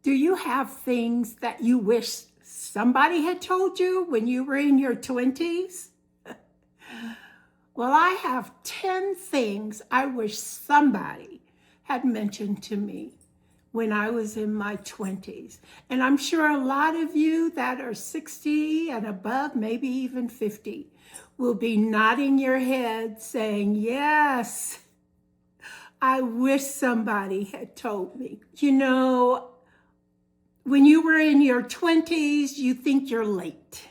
Do you have things that you wish somebody had told you when you were in your 20s? Well, I have 10 things I wish somebody had mentioned to me when I was in my 20s. And I'm sure a lot of you that are 60 and above, maybe even 50, will be nodding your head saying, yes, I wish somebody had told me. You know, when you were in your 20s, you think you're late.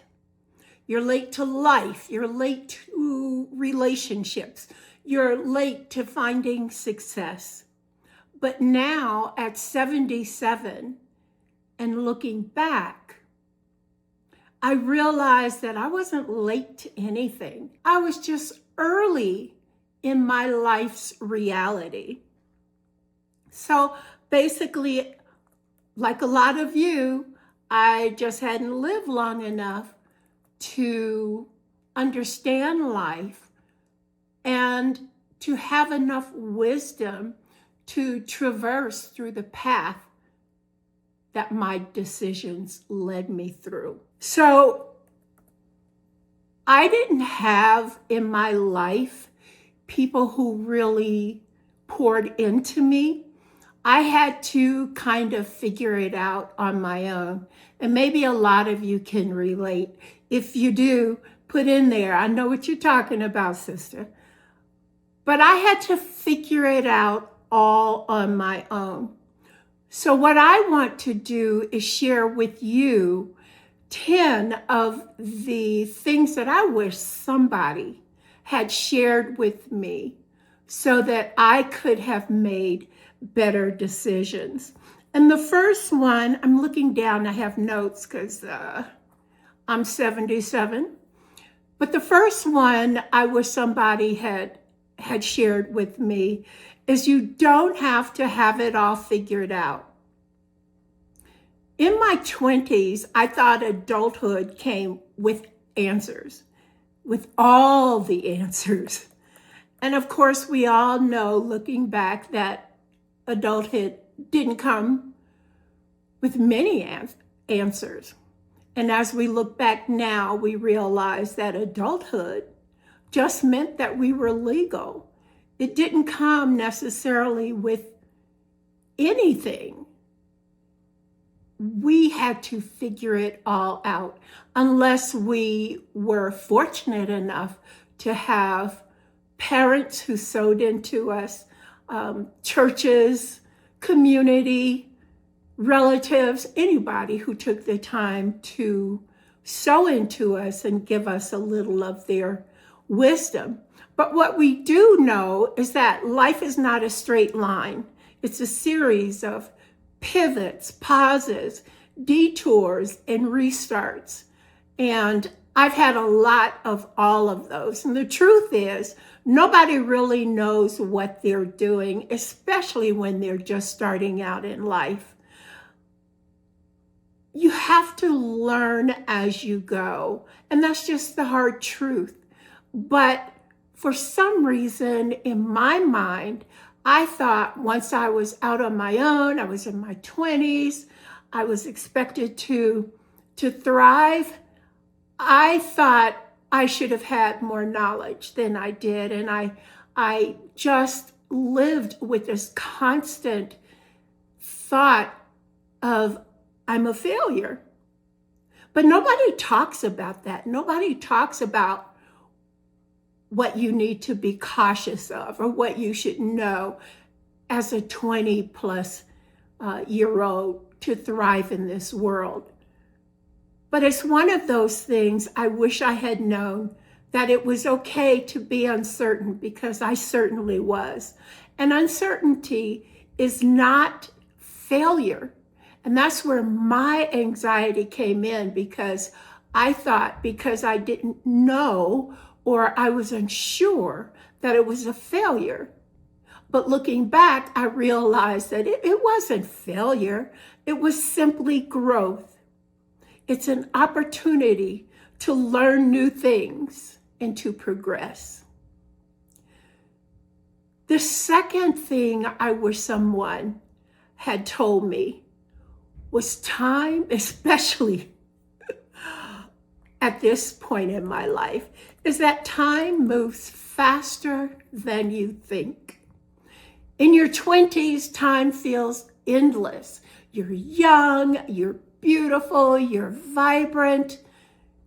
You're late to life. You're late to relationships. You're late to finding success. But now at 77 and looking back, I realized that I wasn't late to anything. I was just early in my life's reality. So basically, like a lot of you, I just hadn't lived long enough to understand life and to have enough wisdom to traverse through the path that my decisions led me through. So I didn't have in my life people who really poured into me. I had to kind of figure it out on my own. And maybe a lot of you can relate. If you do, put in there, I know what you're talking about, sister. But I had to figure it out all on my own. So what I want to do is share with you 10 of the things that I wish somebody had shared with me so that I could have made better decisions. And the first one, I'm looking down, I have notes because I'm 77. But the first one I wish somebody had shared with me is you don't have to have it all figured out. In my 20s, I thought adulthood came with answers, with all the answers. And of course, we all know, looking back, that adulthood didn't come with many answers. And as we look back now, we realize that adulthood just meant that we were legal. It didn't come necessarily with anything. We had to figure it all out, unless we were fortunate enough to have parents who sewed into us, churches, community, relatives, anybody who took the time to sow into us and give us a little of their wisdom. But what we do know is that life is not a straight line. It's a series of pivots, pauses, detours, and restarts. And I've had a lot of all of those. And the truth is, nobody really knows what they're doing, especially when they're just starting out in life. You have to learn as you go. And that's just the hard truth. But for some reason, in my mind, I thought once I was out on my own, I was in my 20s, I was expected to thrive. I thought I should have had more knowledge than I did. And I just lived with this constant thought of, I'm a failure. But nobody talks about that. Nobody talks about what you need to be cautious of or what you should know as a 20 plus year old to thrive in this world. But it's one of those things I wish I had known, that it was okay to be uncertain, because I certainly was. And uncertainty is not failure. And that's where my anxiety came in, because I thought because I didn't know or I was unsure that it was a failure. But looking back, I realized that it wasn't failure. It was simply growth. It's an opportunity to learn new things and to progress. The second thing I wish someone had told me was time, especially at this point in my life, is that time moves faster than you think. In your 20s, time feels endless. You're young, you're beautiful, you're vibrant,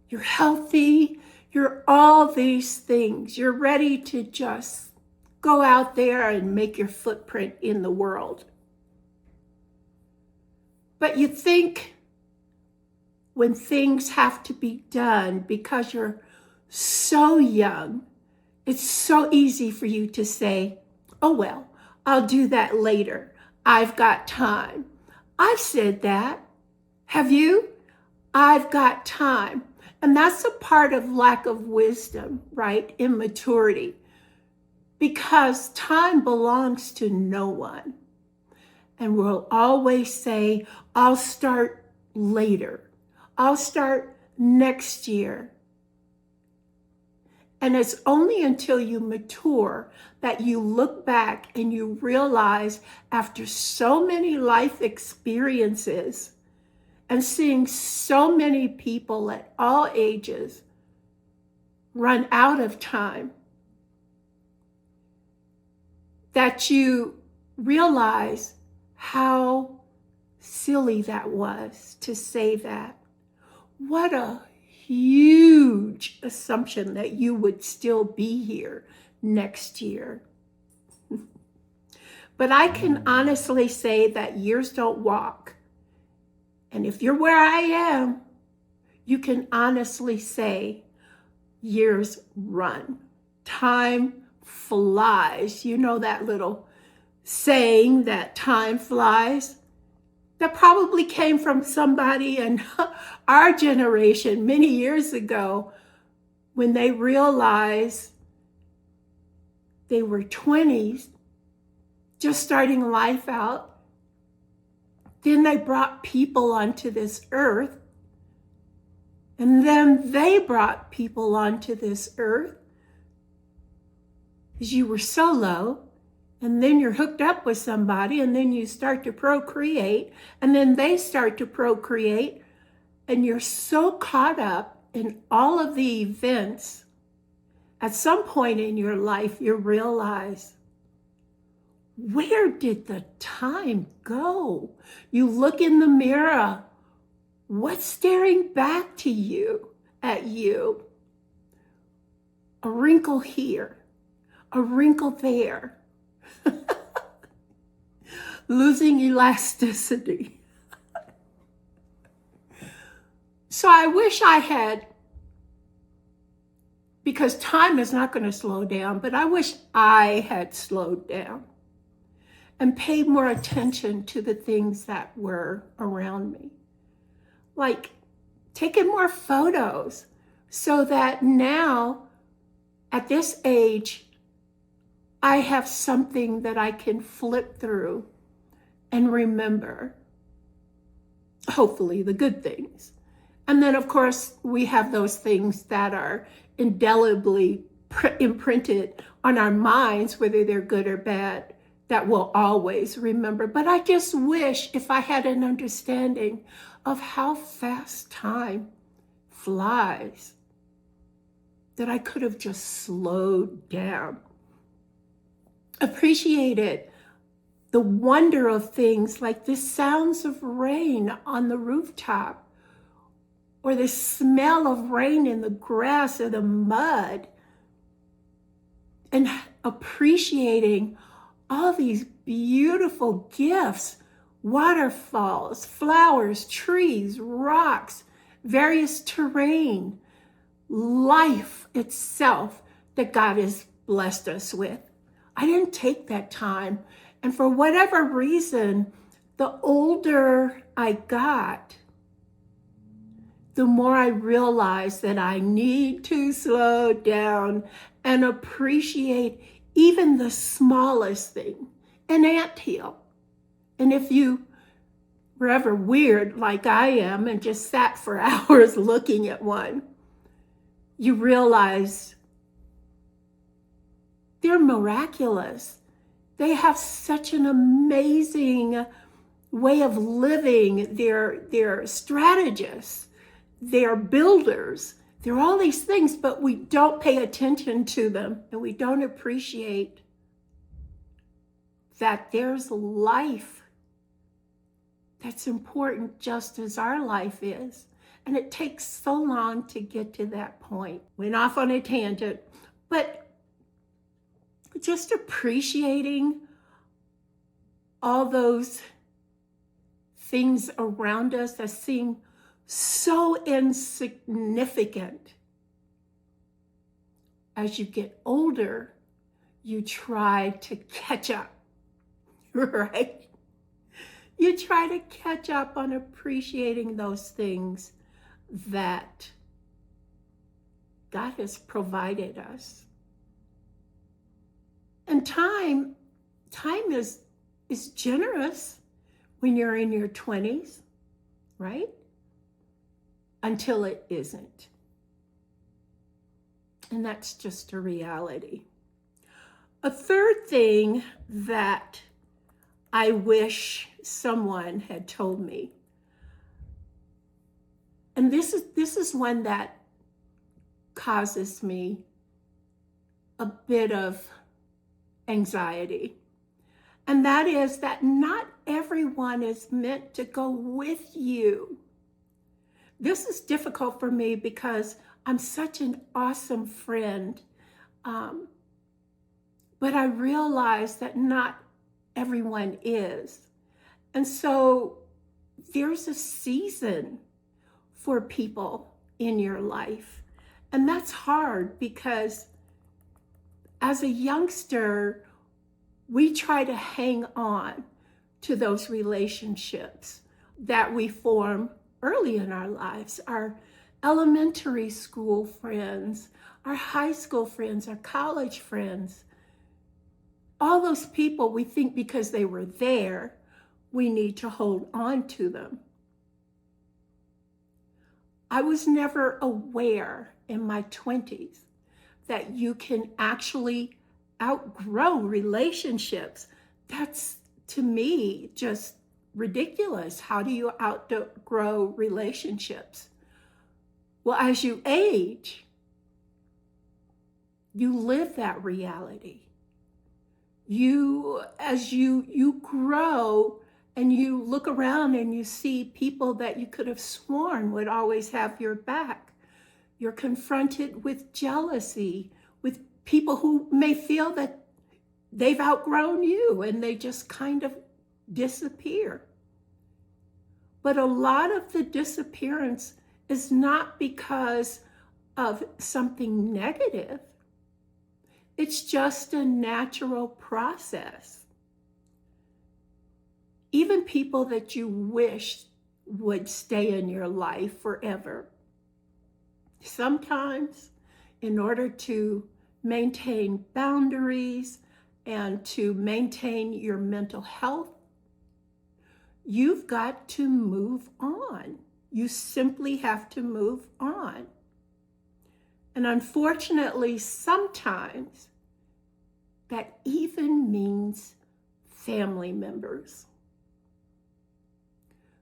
you're healthy, you're all these things. You're ready to just go out there and make your footprint in the world. But you think when things have to be done because you're so young, it's so easy for you to say, oh, well, I'll do that later. I've got time. I've said that. Have you? I've got time. And that's a part of lack of wisdom, right? Immaturity. Because time belongs to no one. And we'll always say, I'll start later. I'll start next year. And it's only until you mature that you look back and you realize, after so many life experiences and seeing so many people at all ages run out of time, that you realize how silly that was to say that. What a huge assumption that you would still be here next year. But I can honestly say that years don't walk. And if you're where I am, you can honestly say years run. Time flies. You know that little saying that time flies? That probably came from somebody in our generation many years ago when they realized they were 20s, just starting life out. Then they brought people onto this earth. And then they brought people onto this earth because you were solo. And then you're hooked up with somebody, and then you start to procreate, and then they start to procreate, and you're so caught up in all of the events. At some point in your life, you realize, where did the time go? You look in the mirror. What's staring back to you, at you? A wrinkle here, a wrinkle there. Losing elasticity. So I wish I had, because time is not going to slow down, but I wish I had slowed down and paid more attention to the things that were around me. Like taking more photos so that now at this age, I have something that I can flip through and remember, hopefully, the good things. And then, of course, we have those things that are indelibly imprinted on our minds, whether they're good or bad, that we'll always remember. But I just wish, if I had an understanding of how fast time flies, that I could have just slowed down. Appreciated the wonder of things like the sounds of rain on the rooftop, or the smell of rain in the grass or the mud, and appreciating all these beautiful gifts, waterfalls, flowers, trees, rocks, various terrain, life itself that God has blessed us with. I didn't take that time. And for whatever reason, the older I got, the more I realized that I need to slow down and appreciate even the smallest thing, an anthill. And if you were ever weird like I am and just sat for hours looking at one, you realize they're miraculous. They have such an amazing way of living, they're strategists, they're builders, they're all these things, but we don't pay attention to them and we don't appreciate that there's life that's important just as our life is. And it takes so long to get to that point. Went off on a tangent, but just appreciating all those things around us that seem so insignificant. As you get older, you try to catch up, right? You try to catch up on appreciating those things that God has provided us. And time is generous when you're in your 20s, right? Until it isn't. And that's just a reality. A third thing that I wish someone had told me, and this is one that causes me a bit of anxiety, and that is that not everyone is meant to go with you. This is difficult for me because I'm such an awesome friend, but I realize that not everyone is. And so there's a season for people in your life. And that's hard because as a youngster, we try to hang on to those relationships that we form early in our lives, our elementary school friends, our high school friends, our college friends. All those people, we think because they were there, we need to hold on to them. I was never aware in my 20s that you can actually outgrow relationships. That's, to me, just ridiculous. How do you outgrow relationships? Well, as you age, you live that reality. As you grow and you look around and you see people that you could have sworn would always have your back, you're confronted with jealousy, with people who may feel that they've outgrown you and they just kind of disappear. But a lot of the disappearance is not because of something negative. It's just a natural process. Even people that you wish would stay in your life forever, sometimes in order to maintain boundaries and to maintain your mental health, you've got to move on. You simply have to move on. And unfortunately, sometimes that even means family members.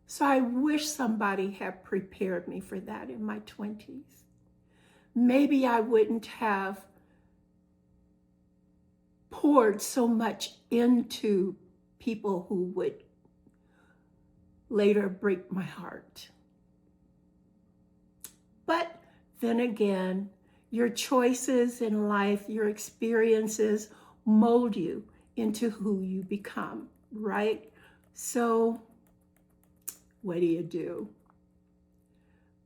So I wish somebody had prepared me for that in my 20s. Maybe I wouldn't have poured so much into people who would later break my heart. But then again, your choices in life, your experiences mold you into who you become, right? So what do?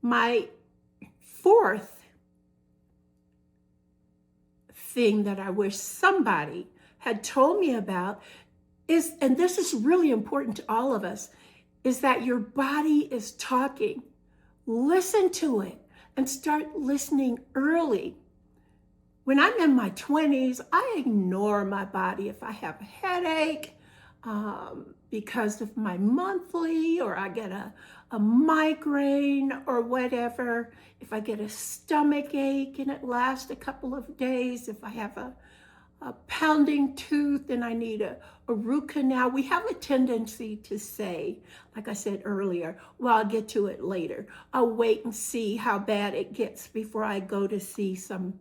My fourth thing that I wish somebody had told me about is, and this is really important to all of us, is that your body is talking. Listen to it and start listening early. When I'm in my 20s, I ignore my body. If I have a headache because of my monthly, or I get a migraine or whatever, if I get a stomach ache and it lasts a couple of days, if I have a pounding tooth and I need a a root canal, we have a tendency to say, like I said earlier, well, I'll get to it later. I'll wait and see how bad it gets before I go to see some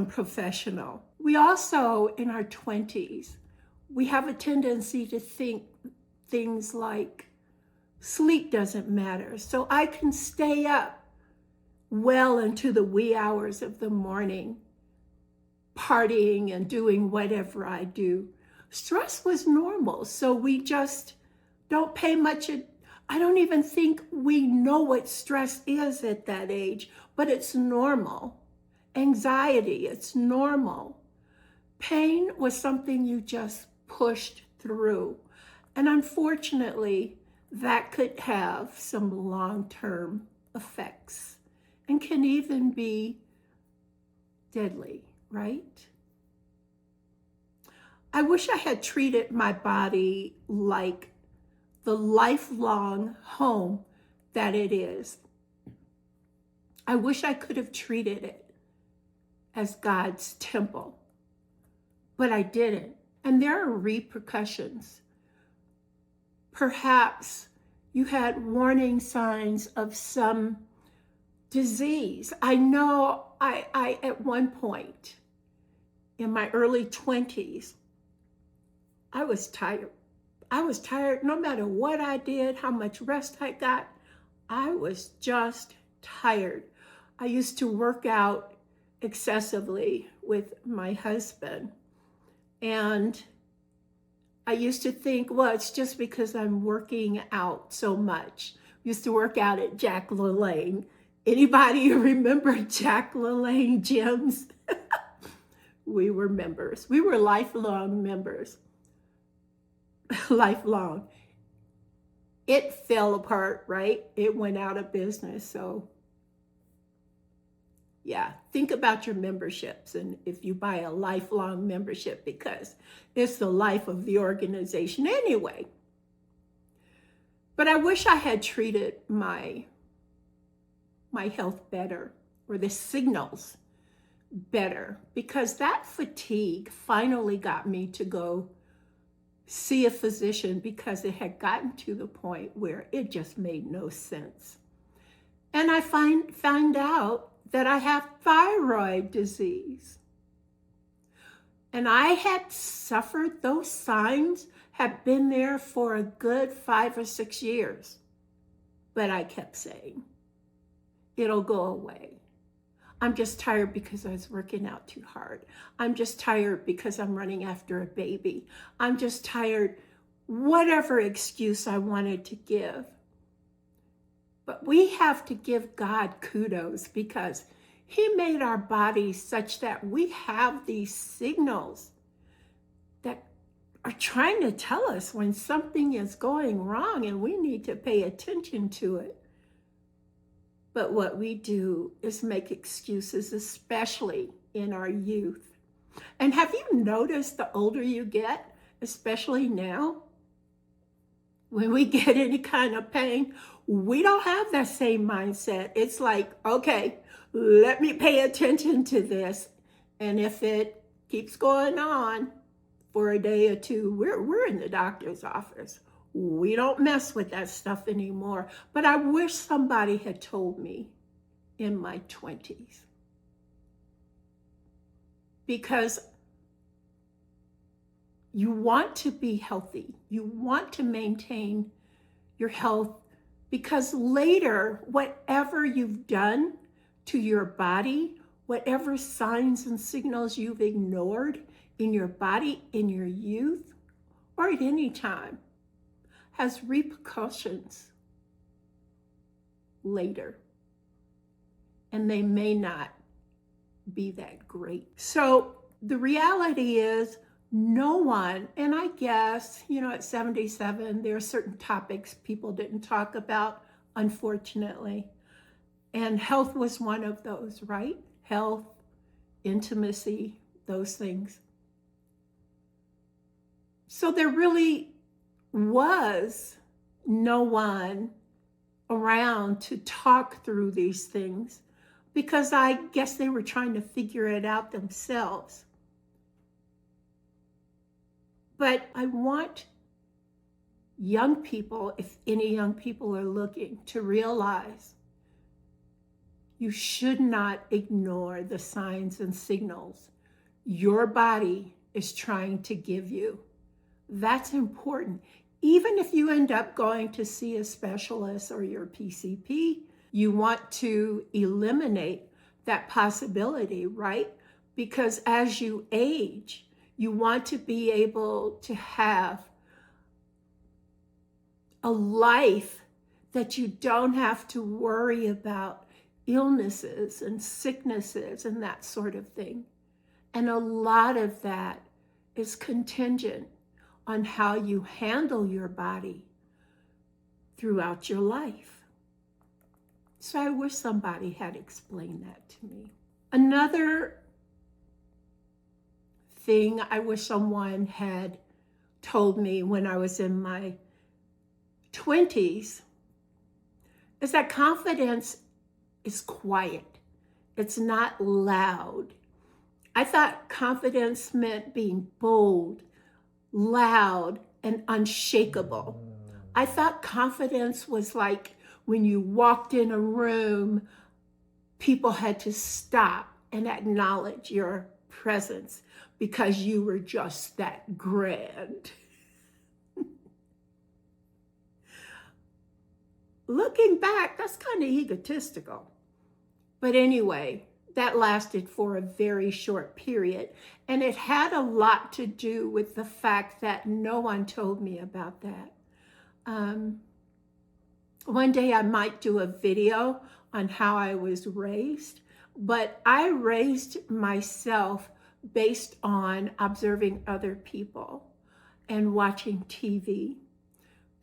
professional. We also, in our 20s, we have a tendency to think things like sleep doesn't matter. So I can stay up well into the wee hours of the morning, partying and doing whatever I do. Stress was normal, so we just don't pay much. I don't even think we know what stress is at that age, but it's normal. Anxiety, it's normal. Pain was something you just pushed through. And unfortunately, that could have some long-term effects and can even be deadly, right? I wish I had treated my body like the lifelong home that it is. I wish I could have treated it as God's temple, but I didn't. And there are repercussions. Perhaps you had warning signs of some disease. I know I at one point in my early 20s, I was tired. I was tired no matter what I did, how much rest I got. I was just tired. I used to work out excessively with my husband. And I used to think, well, it's just because I'm working out so much. I used to work out at Jack LaLanne. Anybody remember Jack LaLanne gyms? We were members. We were lifelong members. Lifelong. It fell apart, right? It went out of business. So yeah, think about your memberships and if you buy a lifelong membership, because it's the life of the organization anyway. But I wish I had treated my health better, or the signals better, because that fatigue finally got me to go see a physician, because it had gotten to the point where it just made no sense. And I found out that I have thyroid disease. And I had suffered, those signs had been there for a good 5 or 6 years. But I kept saying, it'll go away. I'm just tired because I was working out too hard. I'm just tired because I'm running after a baby. I'm just tired, whatever excuse I wanted to give. But we have to give God kudos, because He made our bodies such that we have these signals that are trying to tell us when something is going wrong and we need to pay attention to it. But what we do is make excuses, especially in our youth. And have you noticed the older you get, especially now, when we get any kind of pain, we don't have that same mindset. It's like, okay, let me pay attention to this. And if it keeps going on for a day or two, we're in the doctor's office. We don't mess with that stuff anymore. But I wish somebody had told me in my 20s. Because you want to be healthy. You want to maintain your health, because later, whatever you've done to your body, whatever signs and signals you've ignored in your body in your youth or at any time, has repercussions later. And they may not be that great. So the reality is, no one, and I guess, at 77, there are certain topics people didn't talk about, unfortunately. And health was one of those, right? Health, intimacy, those things. So there really was no one around to talk through these things, because I guess they were trying to figure it out themselves. But I want young people, if any young people are looking, to realize you should not ignore the signs and signals your body is trying to give you. That's important. Even if you end up going to see a specialist or your PCP, you want to eliminate that possibility, right? Because as you age, you want to be able to have a life that you don't have to worry about illnesses and sicknesses and that sort of thing. And a lot of that is contingent on how you handle your body throughout your life. So I wish somebody had explained that to me. Another thing I wish someone had told me when I was in my 20s is that confidence is quiet. It's not loud. I thought confidence meant being bold, loud, and unshakable. I thought confidence was like when you walked in a room, people had to stop and acknowledge your presence because you were just that grand. Looking back, that's kind of egotistical. But anyway, that lasted for a very short period. And it had a lot to do with the fact that no one told me about that. One day I might do a video on how I was raised, but I raised myself based on observing other people and watching TV.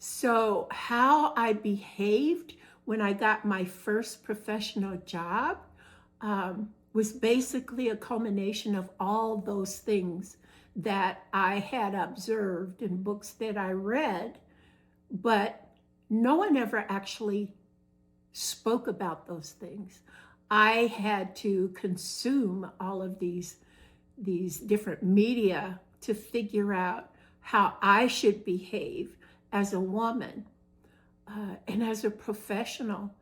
So how I behaved when I got my first professional job was basically a culmination of all those things that I had observed in books that I read, but no one ever actually spoke about those things. I had to consume all of these different media to figure out how I should behave as a woman and as a professional,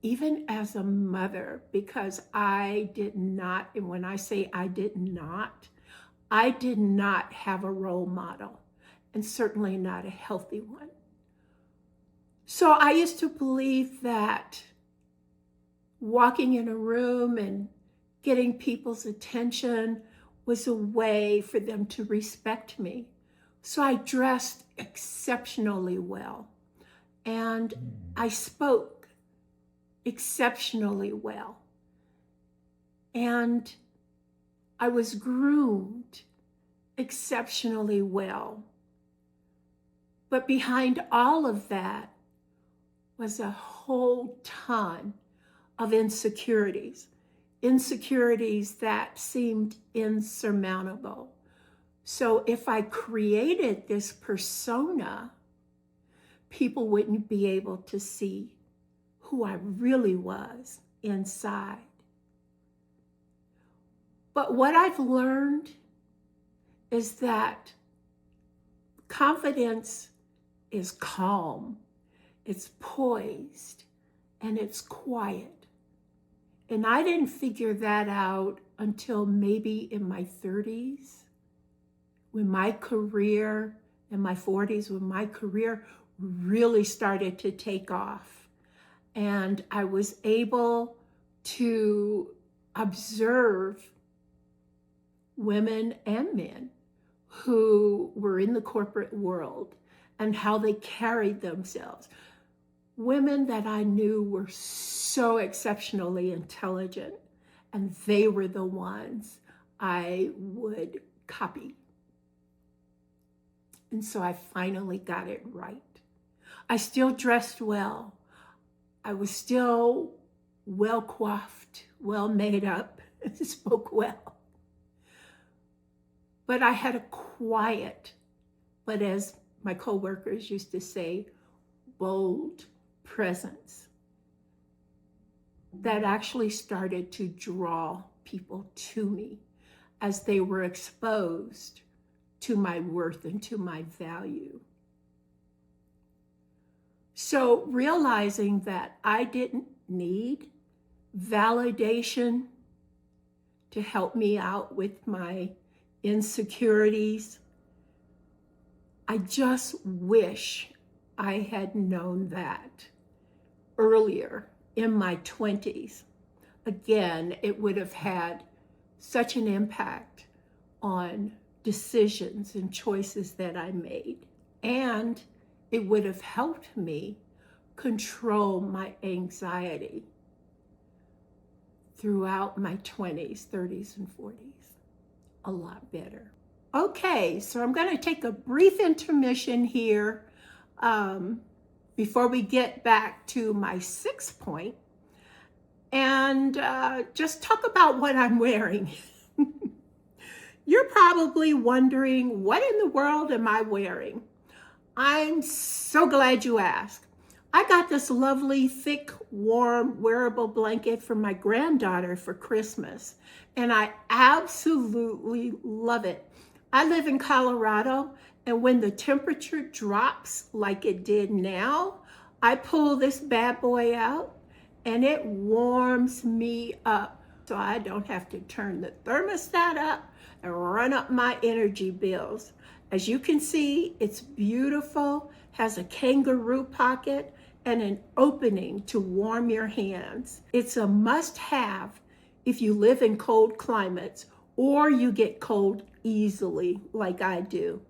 even as a mother, because I did not, and when I say I did not have a role model, and certainly not a healthy one. So I used to believe that walking in a room and getting people's attention was a way for them to respect me. So I dressed exceptionally well, and I spoke exceptionally well, and I was groomed exceptionally well. But behind all of that was a whole ton of insecurities that seemed insurmountable. So if I created this persona, people wouldn't be able to see who I really was inside. But what I've learned is that confidence is calm, it's poised, and it's quiet. And I didn't figure that out until maybe in my 30s. When my career, in my 40s, when my career really started to take off. And I was able to observe women and men who were in the corporate world and how they carried themselves. Women that I knew were so exceptionally intelligent, and they were the ones I would copy. And so I finally got it right. I still dressed well. I was still well coiffed, well made up, and spoke well. But I had a quiet, but as my coworkers used to say, bold presence that actually started to draw people to me as they were exposed to my worth and to my value. So realizing that I didn't need validation to help me out with my insecurities, I just wish I had known that earlier in my 20s. Again, it would have had such an impact on decisions and choices that I made. And it would have helped me control my anxiety throughout my 20s, 30s, and 40s a lot better. Okay, so I'm going to take a brief intermission here before we get back to my 6th point and just talk about what I'm wearing. You're probably wondering, what in the world am I wearing? I'm so glad you asked. I got this lovely, thick, warm, wearable blanket from my granddaughter for Christmas, and I absolutely love it. I live in Colorado, and when the temperature drops like it did now, I pull this bad boy out, and it warms me up, so I don't have to turn the thermostat up and run up my energy bills. As you can see, it's beautiful, has a kangaroo pocket and an opening to warm your hands. It's a must-have if you live in cold climates or you get cold easily like I do.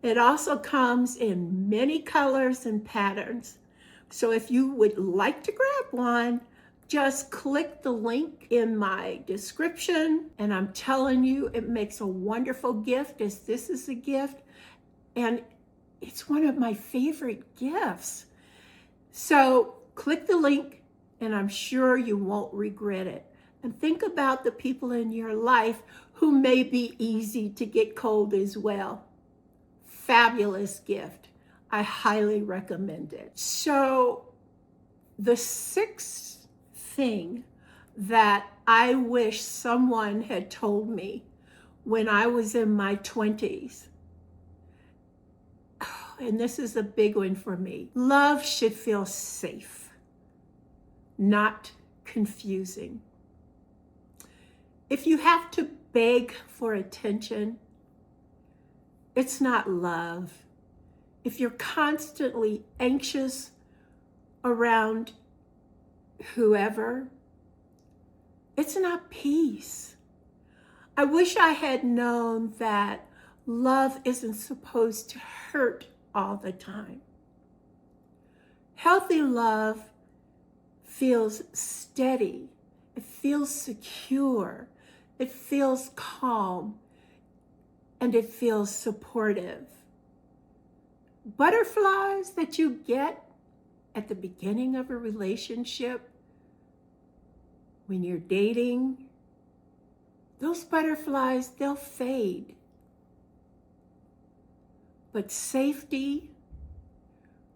It also comes in many colors and patterns. So if you would like to grab one, just click the link in my description, and I'm telling you, it makes a wonderful gift, as this is a gift, and it's one of my favorite gifts. So click the link, and I'm sure you won't regret it. And think about the people in your life who may be easy to get cold as well. Fabulous gift. I highly recommend it. So the 6th thing that I wish someone had told me when I was in my 20s, and this is a big one for me: love should feel safe, not confusing. If you have to beg for attention, it's not love. If you're constantly anxious around whoever, it's not peace. I wish I had known that love isn't supposed to hurt all the time. Healthy love feels steady. It feels secure. It feels calm. And it feels supportive. Butterflies that you get at the beginning of a relationship, when you're dating, those butterflies, they'll fade. But safety,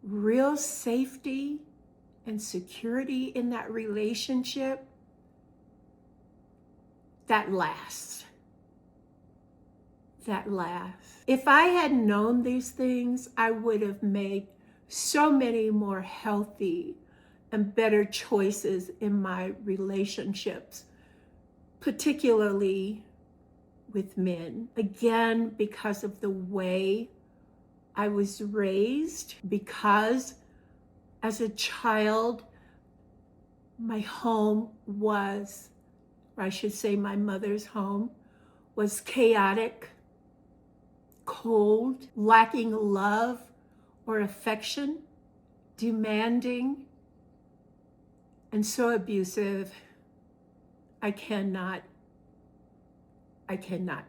real safety and security in that relationship, that lasts. That lasts. If I had known these things, I would have made so many more healthy and better choices in my relationships, particularly with men. Again, because of the way I was raised, because as a child, my home was, or I should say my mother's home, was chaotic, cold, lacking love or affection, demanding, and so abusive. I cannot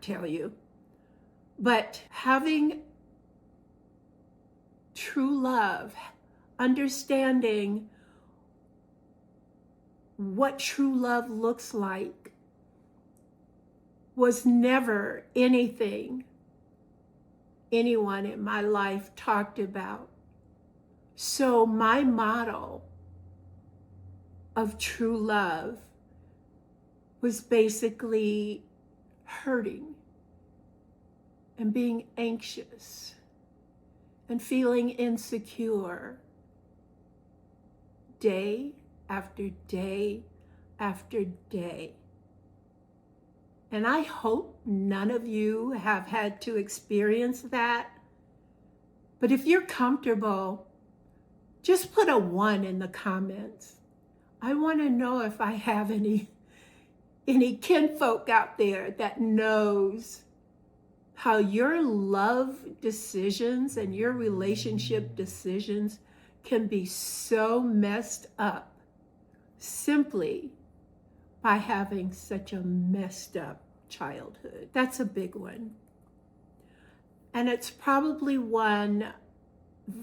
tell you. But having true love, understanding what true love looks like, was never anything anyone in my life talked about. So my model of true love was basically hurting and being anxious and feeling insecure day after day after day. And I hope none of you have had to experience that. But if you're comfortable, just put a 1 in the comments. I want to know if I have any kinfolk out there that knows how your love decisions and your relationship decisions can be so messed up simply by having such a messed up childhood. That's a big one. And it's probably one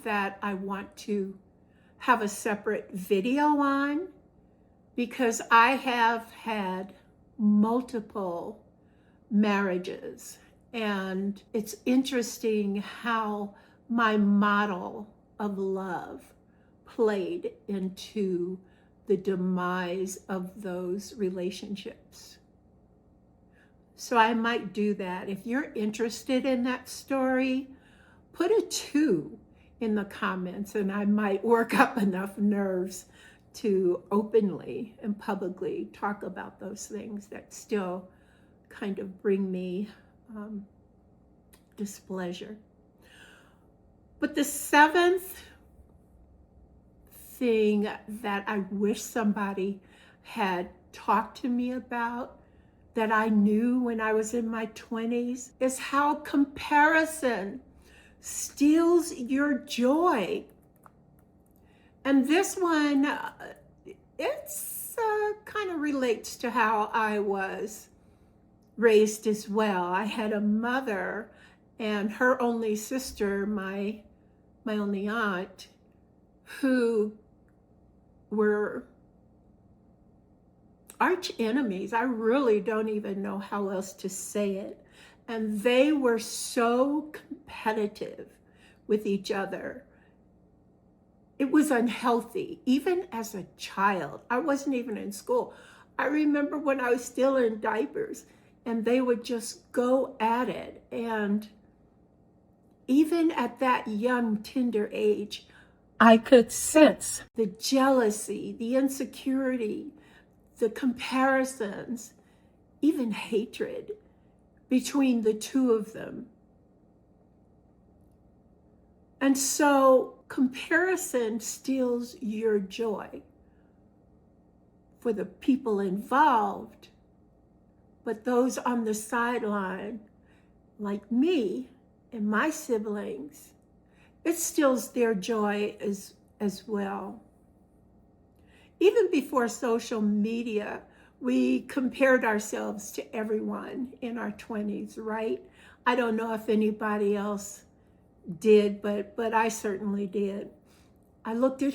that I want to have a separate video on, because I have had multiple marriages, and it's interesting how my model of love played into the demise of those relationships. So I might do that. If you're interested in that story, put a 2 in the comments, and I might work up enough nerves to openly and publicly talk about those things that still kind of bring me displeasure. But the 7th thing that I wish somebody had talked to me about, that I knew when I was in my 20s, is how comparison steals your joy. And this one, it's kind of relates to how I was raised as well. I had a mother and her only sister, my only aunt, who were arch enemies. I really don't even know how else to say it. And they were so competitive with each other. It was unhealthy, even as a child. I wasn't even in school. I remember when I was still in diapers, and they would just go at it. And even at that young, tender age, I could sense the jealousy, the insecurity, the comparisons, even hatred between the two of them. And so comparison steals your joy for the people involved, but those on the sideline, like me and my siblings, it steals their joy as well. Even before social media, we compared ourselves to everyone in our 20s, right? I don't know if anybody else did, but I certainly did. I looked at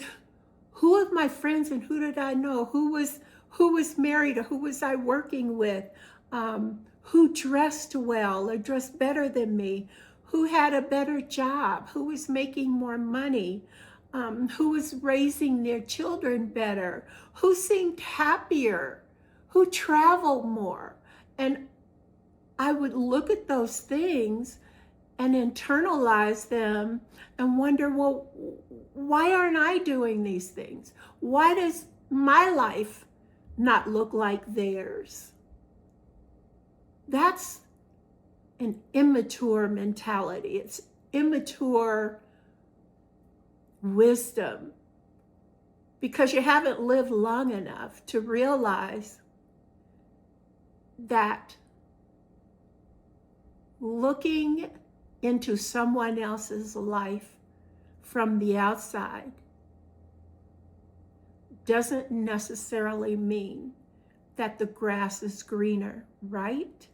who of my friends and who did I know, who was married, or who was I working with, who dressed well or dressed better than me, who had a better job, who was making more money, who was raising their children better, who seemed happier, who traveled more. And I would look at those things and internalize them and wonder, well, why aren't I doing these things? Why does my life not look like theirs? That's an immature mentality. It's immature wisdom, because you haven't lived long enough to realize that looking into someone else's life from the outside doesn't necessarily mean that the grass is greener, right?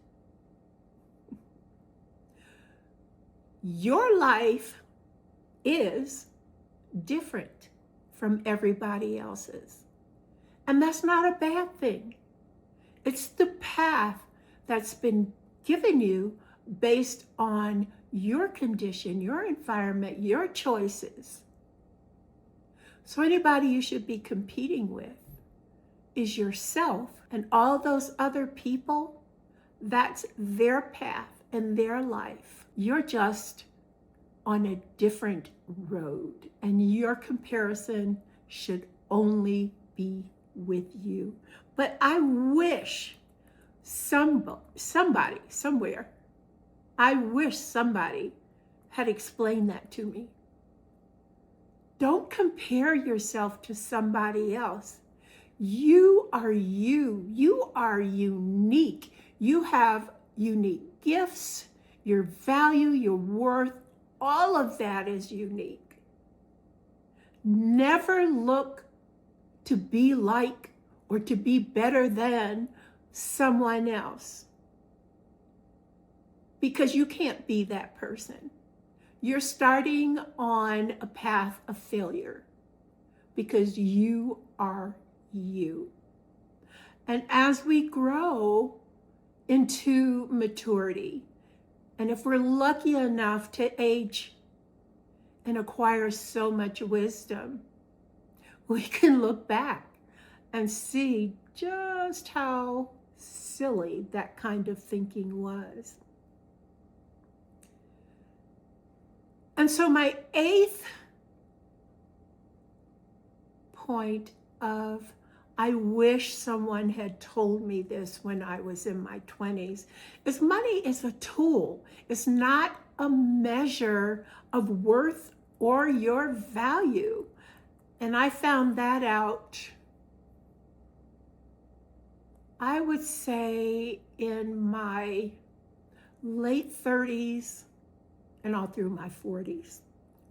Your life is different from everybody else's. And that's not a bad thing. It's the path that's been given you based on your condition, your environment, your choices. So anybody you should be competing with is yourself, and all those other people, that's their path and their life. You're just on a different road, and your comparison should only be with you. But I wish somebody somewhere, I wish somebody had explained that to me. Don't compare yourself to somebody else. You are you. You are unique. You have unique gifts, your value, your worth, all of that is unique. Never look to be like or to be better than someone else, because you can't be that person. You're starting on a path of failure because you are you. And as we grow into maturity, and if we're lucky enough to age and acquire so much wisdom, we can look back and see just how silly that kind of thinking was. And so my 8th point of, I wish someone had told me this when I was in my 20s, is money is a tool. It's not a measure of worth or your value. And I found that out, I would say, in my late 30s and all through my 40s,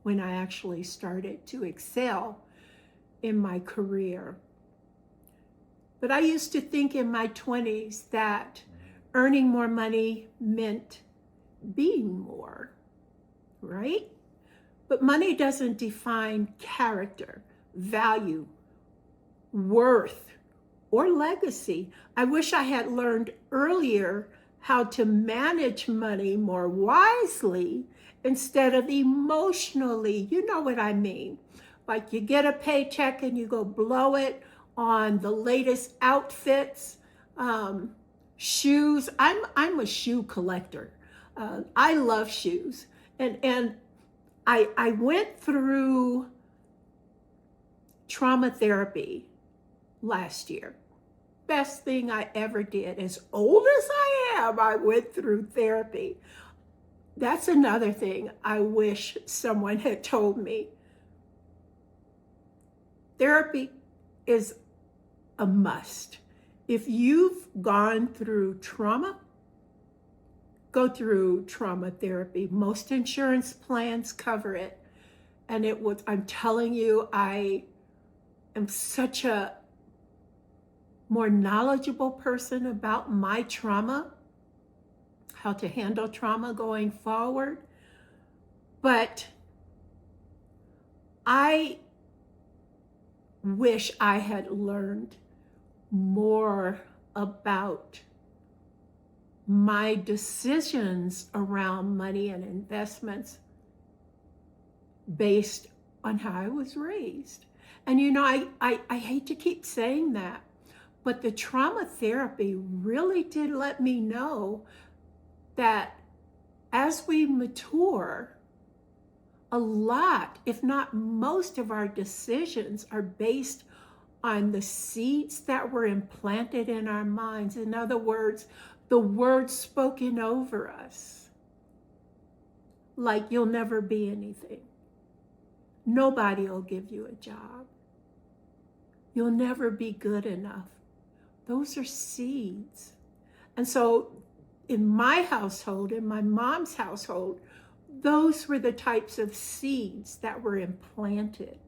when I actually started to excel in my career. But I used to think in my 20s that earning more money meant being more, right? But money doesn't define character, value, worth, or legacy. I wish I had learned earlier how to manage money more wisely instead of emotionally. You know what I mean? Like you get a paycheck and you go blow it on the latest outfits, shoes. I'm a shoe collector. I love shoes. And I went through trauma therapy last year. Best thing I ever did. As old as I am, I went through therapy. That's another thing I wish someone had told me. Therapy is a must. If you've gone through trauma, go through trauma therapy. Most insurance plans cover it. And I'm telling you, I am such a more knowledgeable person about my trauma, how to handle trauma going forward. But I wish I had learned more about my decisions around money and investments based on how I was raised. And you know, I hate to keep saying that, but the trauma therapy really did let me know that as we mature, a lot, if not most of our decisions are based on the seeds that were implanted in our minds. In other words, the words spoken over us. Like, you'll never be anything. Nobody will give you a job. You'll never be good enough. Those are seeds. And so in my household, in my mom's household, those were the types of seeds that were implanted.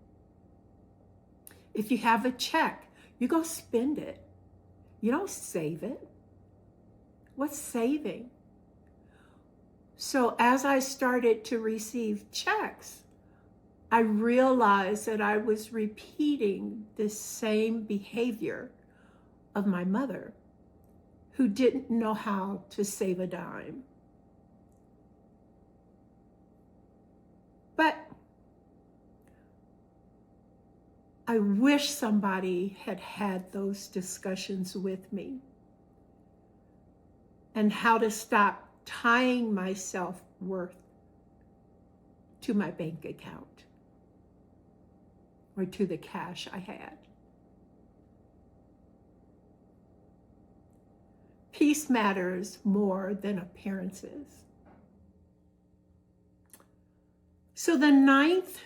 If you have a check, you go spend it. You don't save it. What's saving? So as I started to receive checks, I realized that I was repeating the same behavior of my mother, who didn't know how to save a dime. But I wish somebody had had those discussions with me, and how to stop tying myself worth to my bank account or to the cash I had. Peace matters more than appearances. So the 9th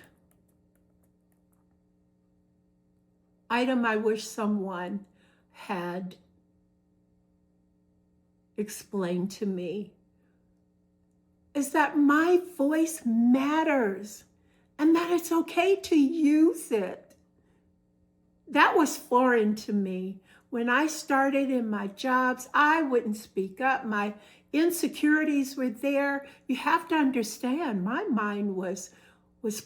item I wish someone had explained to me is that my voice matters and that it's okay to use it. That was foreign to me. When I started in my jobs, I wouldn't speak up. My insecurities were there. You have to understand, my mind was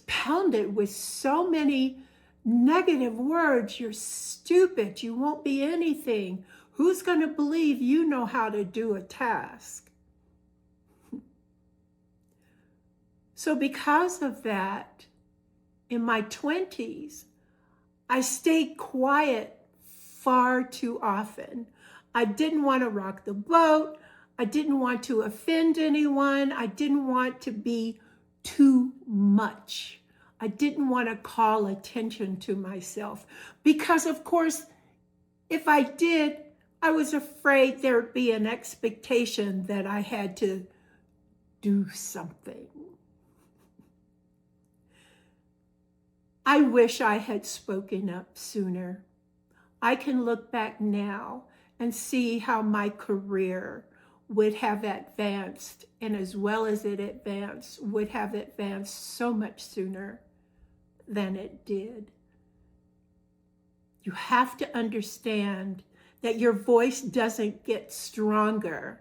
pounded with so many negative words. You're stupid. You won't be anything. Who's going to believe you know how to do a task? So because of that, in my 20s, I stayed quiet far too often. I didn't want to rock the boat. I didn't want to offend anyone. I didn't want to be too much. I didn't want to call attention to myself because, of course, if I did, I was afraid there would be an expectation that I had to do something. I wish I had spoken up sooner. I can look back now and see how my career would have advanced, and as well as it advanced, would have advanced so much sooner than it did. You have to understand that your voice doesn't get stronger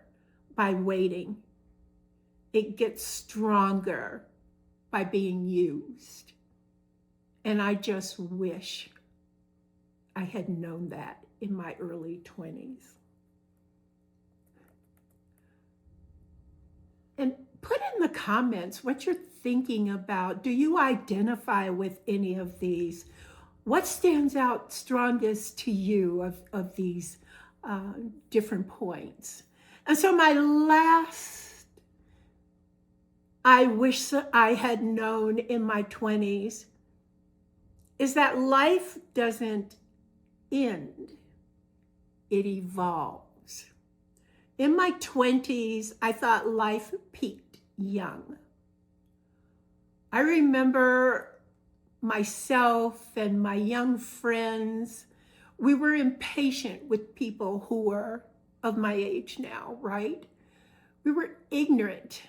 by waiting. It gets stronger by being used. And I just wish I had known that in my early 20s. And put in the comments what you're thinking about. Do you identify with any of these? What stands out strongest to you of these different points? And so my last, I wish I had known in my 20s, is that life doesn't end, it evolves. In my 20s, I thought life peaked young. I remember myself and my young friends, we were impatient with people who were of my age now, right? We were ignorant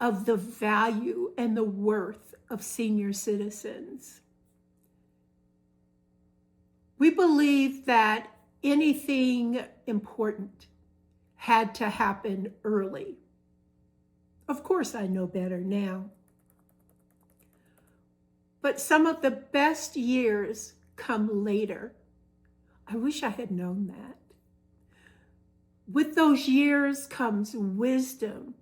of the value and the worth of senior citizens. We believed that anything important had to happen early. Of course, I know better now. But some of the best years come later. I wish I had known that. With those years comes wisdom,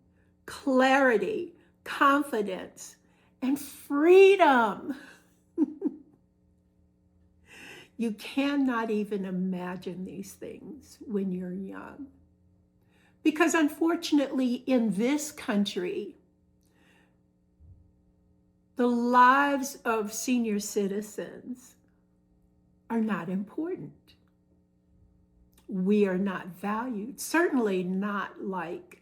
clarity, confidence, and freedom. You cannot even imagine these things when you're young. Because unfortunately, in this country, the lives of senior citizens are not important. We are not valued, certainly not like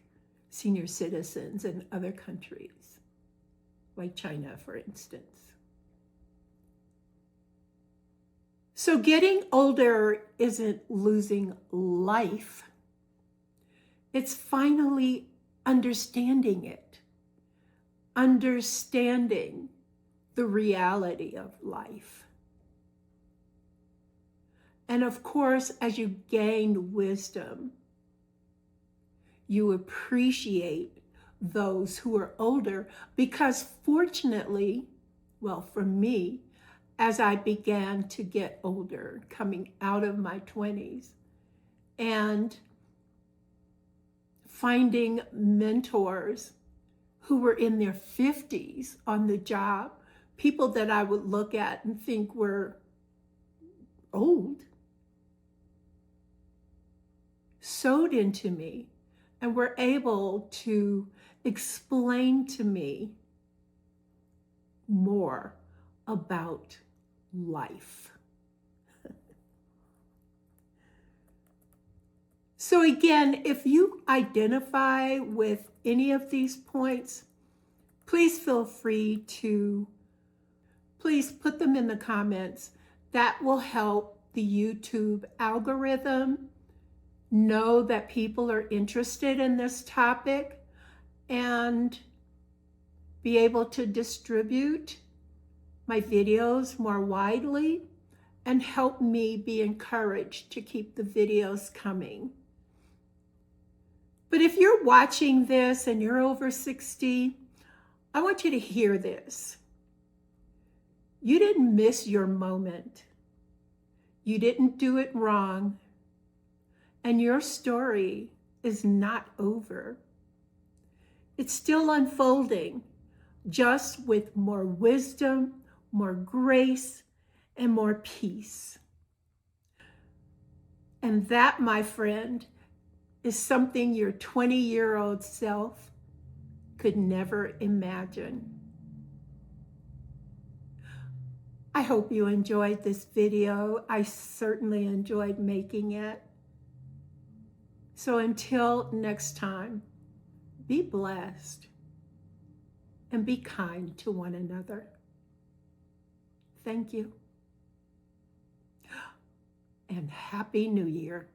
senior citizens in other countries, like China, for instance. So getting older isn't losing life. It's finally understanding it, understanding the reality of life. And of course, as you gain wisdom, you appreciate those who are older because fortunately, well, for me, as I began to get older, coming out of my 20s, and finding mentors who were in their 50s on the job, people that I would look at and think were old, sewed into me and were able to explain to me more about life. So again, if you identify with any of these points, please feel free to please put them in the comments. That will help the YouTube algorithm know that people are interested in this topic and be able to distribute my videos more widely and help me be encouraged to keep the videos coming. But if you're watching this and you're over 60, I want you to hear this. You didn't miss your moment. You didn't do it wrong. And your story is not over. It's still unfolding, just with more wisdom, more grace, and more peace. And that, my friend, is something your 20-year-old self could never imagine. I hope you enjoyed this video. I certainly enjoyed making it. So until next time, be blessed and be kind to one another. Thank you. And Happy New Year.